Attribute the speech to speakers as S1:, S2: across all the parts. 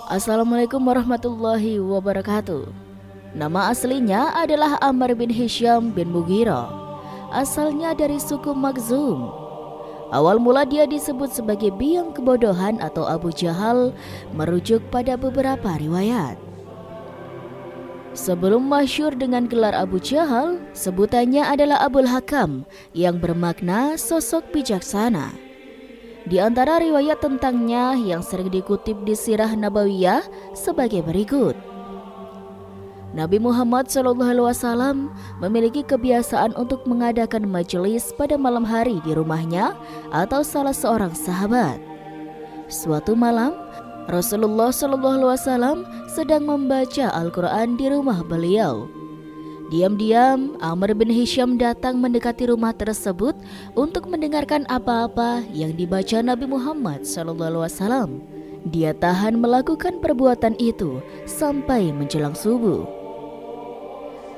S1: Assalamualaikum warahmatullahi wabarakatuh. Nama aslinya adalah Ammar bin Hisham bin Mughirah. Asalnya dari suku Makhzum. Awal mula dia disebut sebagai biang kebodohan atau Abu Jahal, merujuk pada beberapa riwayat. Sebelum masyhur dengan gelar Abu Jahal, sebutannya adalah Abul Hakam yang bermakna sosok bijaksana. Di antara riwayat tentangnya yang sering dikutip di Sirah Nabawiyah sebagai berikut. Nabi Muhammad SAW memiliki kebiasaan untuk mengadakan majelis pada malam hari di rumahnya atau salah seorang sahabat. Suatu malam, Rasulullah SAW sedang membaca Al-Quran di rumah beliau. Diam-diam, Ammar bin Hisham datang mendekati rumah tersebut untuk mendengarkan apa-apa yang dibaca Nabi Muhammad SAW. Dia tahan melakukan perbuatan itu sampai menjelang subuh.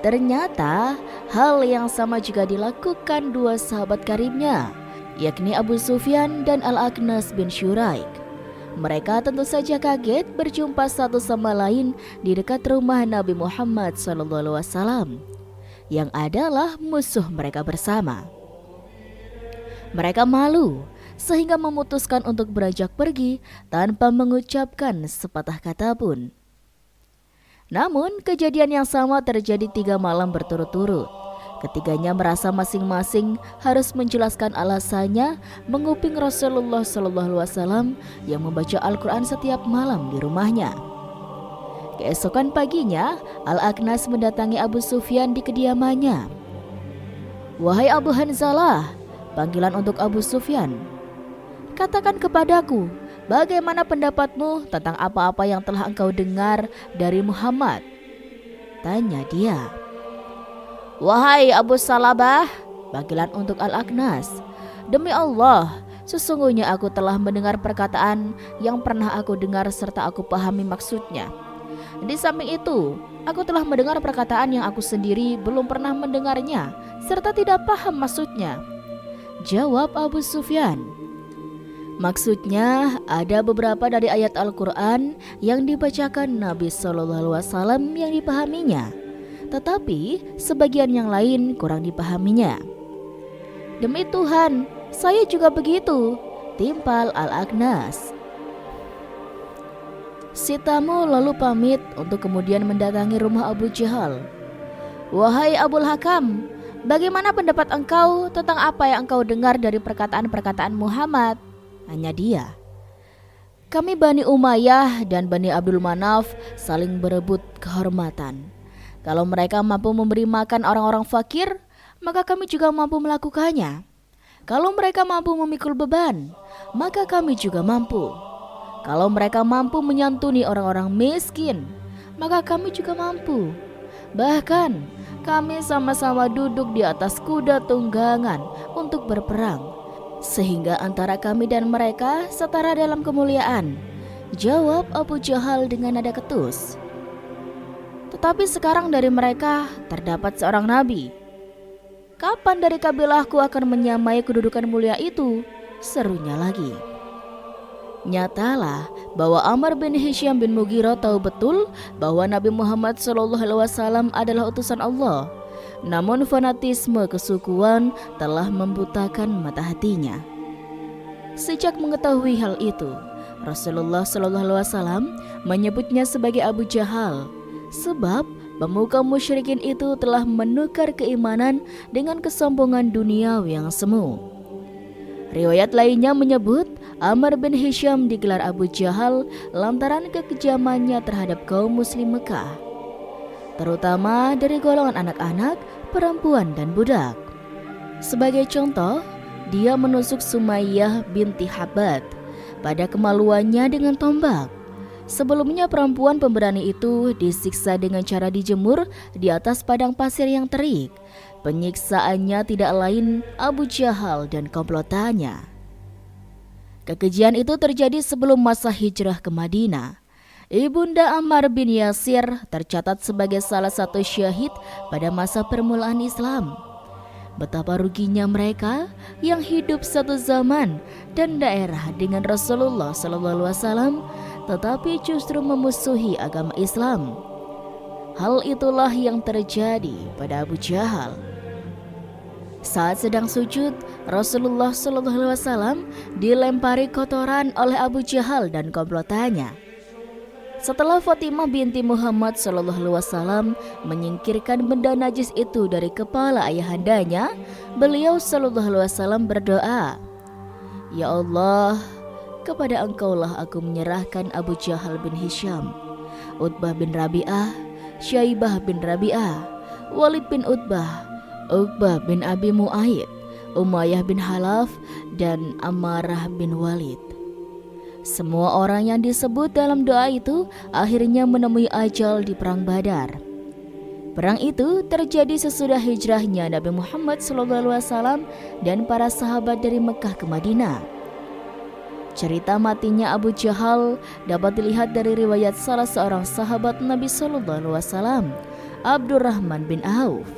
S1: Ternyata hal yang sama juga dilakukan dua sahabat karibnya, yakni Abu Sufyan dan Al-Aqnas bin Syuraik. Mereka tentu saja kaget berjumpa satu sama lain di dekat rumah Nabi Muhammad SAW, yang adalah musuh mereka bersama. Mereka malu sehingga memutuskan untuk beranjak pergi tanpa mengucapkan sepatah kata pun. Namun kejadian yang sama terjadi 3 malam berturut-turut. Ketiganya merasa masing-masing harus menjelaskan alasannya menguping Rasulullah SAW yang membaca Al-Quran setiap malam di rumahnya. Keesokan paginya, Al-Aqnas mendatangi Abu Sufyan di kediamannya. "Wahai Abu Hanzalah," panggilan untuk Abu Sufyan, "katakan kepadaku, bagaimana pendapatmu tentang apa-apa yang telah engkau dengar dari Muhammad?" Tanya dia. "Wahai Abu Salabah," panggilan untuk Al-Aqnas, "demi Allah, sesungguhnya aku telah mendengar perkataan yang pernah aku dengar serta aku pahami maksudnya. Di samping itu, aku telah mendengar perkataan yang aku sendiri belum pernah mendengarnya serta tidak paham maksudnya." Jawab Abu Sufyan, "Maksudnya ada beberapa dari ayat Al-Quran yang dibacakan Nabi SAW yang dipahaminya, tetapi sebagian yang lain kurang dipahaminya." "Demi Tuhan, saya juga begitu," timpal Al-Aqnas. Si tamu lalu pamit untuk kemudian mendatangi rumah Abu Jahal. "Wahai Abul Hakam, bagaimana pendapat engkau tentang apa yang engkau dengar dari perkataan-perkataan Muhammad?" Hanya dia. "Kami Bani Umayyah dan Bani Abdul Manaf saling berebut kehormatan. Kalau mereka mampu memberi makan orang-orang fakir, maka kami juga mampu melakukannya. Kalau mereka mampu memikul beban, maka kami juga mampu. Kalau mereka mampu menyantuni orang-orang miskin, maka kami juga mampu. Bahkan kami sama-sama duduk di atas kuda tunggangan untuk berperang, sehingga antara kami dan mereka setara dalam kemuliaan." Jawab Abu Jahal dengan nada ketus. "Tetapi sekarang dari mereka terdapat seorang nabi. Kapan dari kabilahku akan menyamai kedudukan mulia itu?" serunya lagi. Nyatalah bahwa Ammar bin Hisham bin Mughirah tahu betul bahwa Nabi Muhammad SAW adalah utusan Allah. Namun fanatisme kesukuan telah membutakan mata hatinya. Sejak mengetahui hal itu, Rasulullah SAW menyebutnya sebagai Abu Jahal, sebab pemuka musyrikin itu telah menukar keimanan dengan kesombongan duniawi yang semu. Riwayat lainnya menyebut Ammar bin Hisham digelar Abu Jahal lantaran kekejamannya terhadap kaum muslim Mekah, terutama dari golongan anak-anak, perempuan, dan budak. Sebagai contoh, dia menusuk Sumayyah binti Habad pada kemaluannya dengan tombak. Sebelumnya perempuan pemberani itu disiksa dengan cara dijemur di atas padang pasir yang terik. Penyiksaannya tidak lain Abu Jahal dan komplotannya. Kekejian itu terjadi sebelum masa hijrah ke Madinah. Ibunda Ammar bin Yasir tercatat sebagai salah satu syahid pada masa permulaan Islam. Betapa ruginya mereka yang hidup satu zaman dan daerah dengan Rasulullah SAW tetapi justru memusuhi agama Islam. Hal itulah yang terjadi pada Abu Jahal. Saat sedang sujud, Rasulullah SAW dilempari kotoran oleh Abu Jahal dan komplotannya. Setelah Fatimah binti Muhammad SAW menyingkirkan benda najis itu dari kepala ayahandanya, beliau SAW berdoa, "Ya Allah, kepada Engkaulah aku menyerahkan Abu Jahal bin Hisham, Utbah bin Rabi'ah, Syaibah bin Rabi'ah, Walid bin Utbah, Uqbah bin Abi Mu'aid, Umayyah bin Halaf, dan Ammarah bin Walid." Semua orang yang disebut dalam doa itu akhirnya menemui ajal di Perang Badar. Perang itu terjadi sesudah hijrahnya Nabi Muhammad SAW dan para sahabat dari Mekah ke Madinah. Cerita matinya Abu Jahal dapat dilihat dari riwayat salah seorang sahabat Nabi SAW, Abdurrahman bin Auf.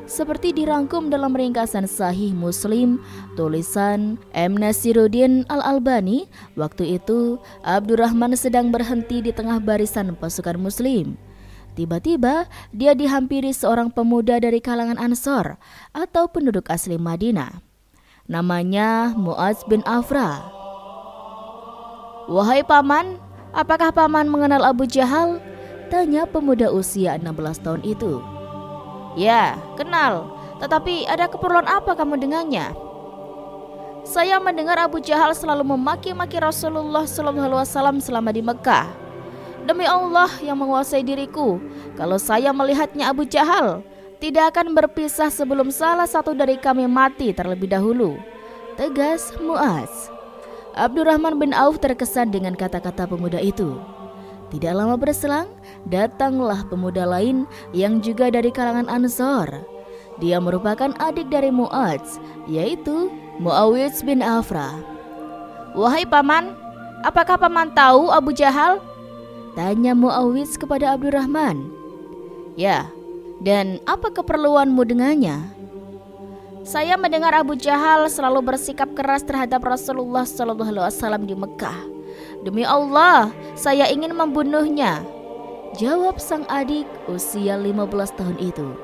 S1: Seperti dirangkum dalam ringkasan Sahih Muslim tulisan M. Nasiruddin Al-Albani, waktu itu Abdurrahman sedang berhenti di tengah barisan pasukan Muslim. Tiba-tiba dia dihampiri seorang pemuda dari kalangan Ansor atau penduduk asli Madinah. Namanya Mu'adz bin Afra. "Wahai paman, apakah paman mengenal Abu Jahal?" tanya pemuda usia 16 tahun itu. "Ya, kenal. Tetapi ada keperluan apa kamu dengannya?" "Saya mendengar Abu Jahal selalu memaki-maki Rasulullah SAW selama di Mekah. Demi Allah yang menguasai diriku, kalau saya melihatnya Abu Jahal, tidak akan berpisah sebelum salah satu dari kami mati terlebih dahulu," tegas Mu'adz. Abdurrahman bin Auf terkesan dengan kata-kata pemuda itu. Tidak lama berselang, datanglah pemuda lain yang juga dari kalangan Ansor. Dia merupakan adik dari Mu'adz, yaitu Muawiyah bin Afra. "Wahai paman, apakah paman tahu Abu Jahal?" tanya Muawiyah kepada Abdurrahman. "Ya, dan apa keperluanmu dengannya?" "Saya mendengar Abu Jahal selalu bersikap keras terhadap Rasulullah SAW di Mekah. Demi Allah, saya ingin membunuhnya," jawab sang adik usia 15 tahun itu.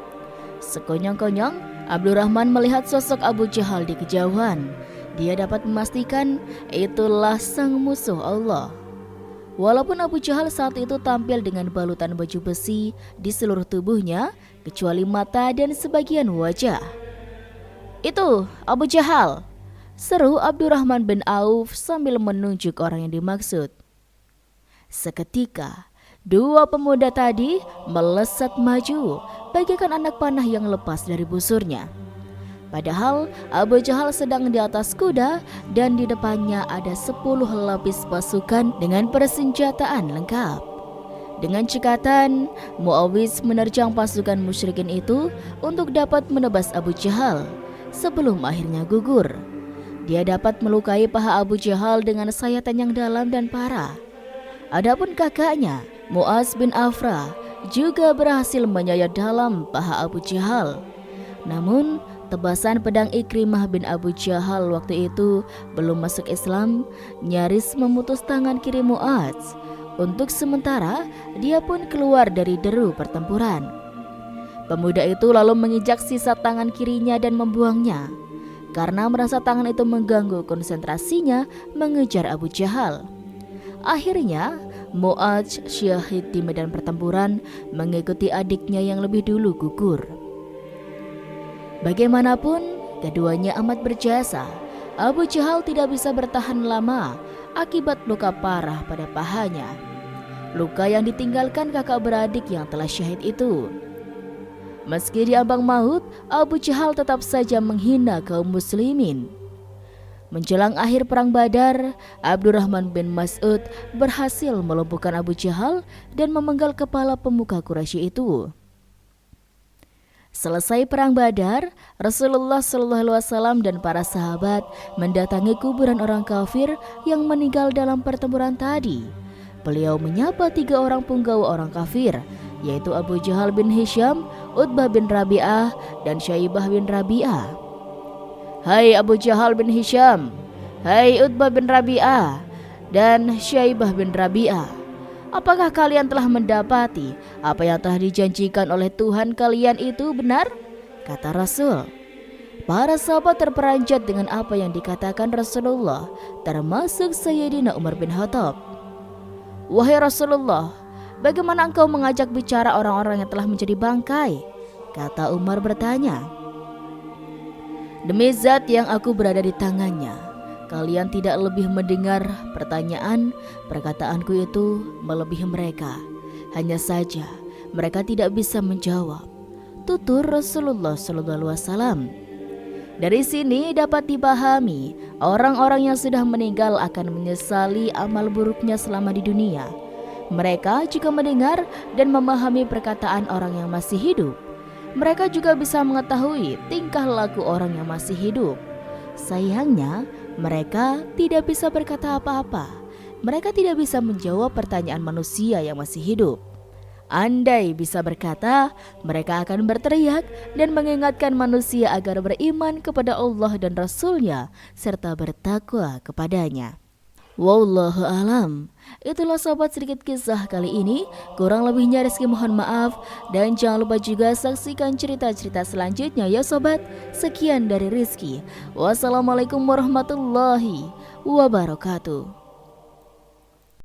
S1: Sekonyong-konyong, Abdurrahman melihat sosok Abu Jahal di kejauhan. Dia dapat memastikan itulah sang musuh Allah. Walaupun Abu Jahal saat itu tampil dengan balutan baju besi di seluruh tubuhnya, kecuali mata dan sebagian wajah. "Itu Abu Jahal," seru Abdurrahman bin Auf sambil menunjuk orang yang dimaksud. Seketika, dua pemuda tadi melesat maju, bagaikan anak panah yang lepas dari busurnya. Padahal Abu Jahal sedang di atas kuda dan di depannya ada 10 lapis pasukan dengan persenjataan lengkap. Dengan cekatan, Muawiyah menerjang pasukan musyrikin itu untuk dapat menebas Abu Jahal sebelum akhirnya gugur. Dia dapat melukai paha Abu Jahal dengan sayatan yang dalam dan parah. Adapun kakaknya, Mu'adz bin Afra, juga berhasil menyayat dalam paha Abu Jahal. Namun, tebasan pedang Ikrimah bin Abu Jahal waktu itu belum masuk Islam, nyaris memutus tangan kiri Mu'adz. Untuk sementara, dia pun keluar dari deru pertempuran. Pemuda itu lalu menginjak sisa tangan kirinya dan membuangnya. Karena merasa tangan itu mengganggu konsentrasinya mengejar Abu Jahal. Akhirnya, Mu'adz syahid di medan pertempuran mengikuti adiknya yang lebih dulu gugur. Bagaimanapun, keduanya amat berjasa. Abu Jahal tidak bisa bertahan lama akibat luka parah pada pahanya. Luka yang ditinggalkan kakak beradik yang telah syahid itu. Meski diambang maut, Abu Jahal tetap saja menghina kaum muslimin. Menjelang akhir perang Badar, Abdurrahman bin Mas'ud berhasil melumpuhkan Abu Jahal dan memenggal kepala pemuka Quraisy itu. Selesai perang Badar, Rasulullah SAW dan para sahabat mendatangi kuburan orang kafir yang meninggal dalam pertempuran tadi. Beliau menyapa 3 orang punggawa orang kafir, yaitu Abu Jahal bin Hisham, Utbah bin Rabi'ah, dan Syaibah bin Rabi'ah. "Hai Abu Jahal bin Hisham, hai Utbah bin Rabi'ah, dan Syaibah bin Rabi'ah, apakah kalian telah mendapati apa yang telah dijanjikan oleh Tuhan kalian itu benar? Kata Rasul. Para sahabat terperanjat dengan apa yang dikatakan Rasulullah, termasuk Sayyidina Umar bin Khattab. Wahai Rasulullah, bagaimana engkau mengajak bicara orang-orang yang telah menjadi bangkai? Kata Umar bertanya. Demi zat yang aku berada di tangannya, kalian tidak lebih mendengar perkataanku itu melebihi mereka. Hanya saja mereka tidak bisa menjawab. Tutur Rasulullah SAW. Dari sini dapat dipahami, orang-orang yang sudah meninggal akan menyesali amal buruknya selama di dunia. Mereka juga mendengar dan memahami perkataan orang yang masih hidup. Mereka juga bisa mengetahui tingkah laku orang yang masih hidup. Sayangnya, mereka tidak bisa berkata apa-apa. Mereka tidak bisa menjawab pertanyaan manusia yang masih hidup. Andai bisa berkata, mereka akan berteriak dan mengingatkan manusia agar beriman kepada Allah dan Rasul-Nya serta bertakwa kepadanya. Wallahu alam. Itulah sobat sedikit kisah kali ini. Kurang lebihnya Rizky mohon maaf. Dan jangan lupa juga saksikan cerita-cerita selanjutnya ya sobat. Sekian dari Rizky. Wassalamualaikum warahmatullahi wabarakatuh.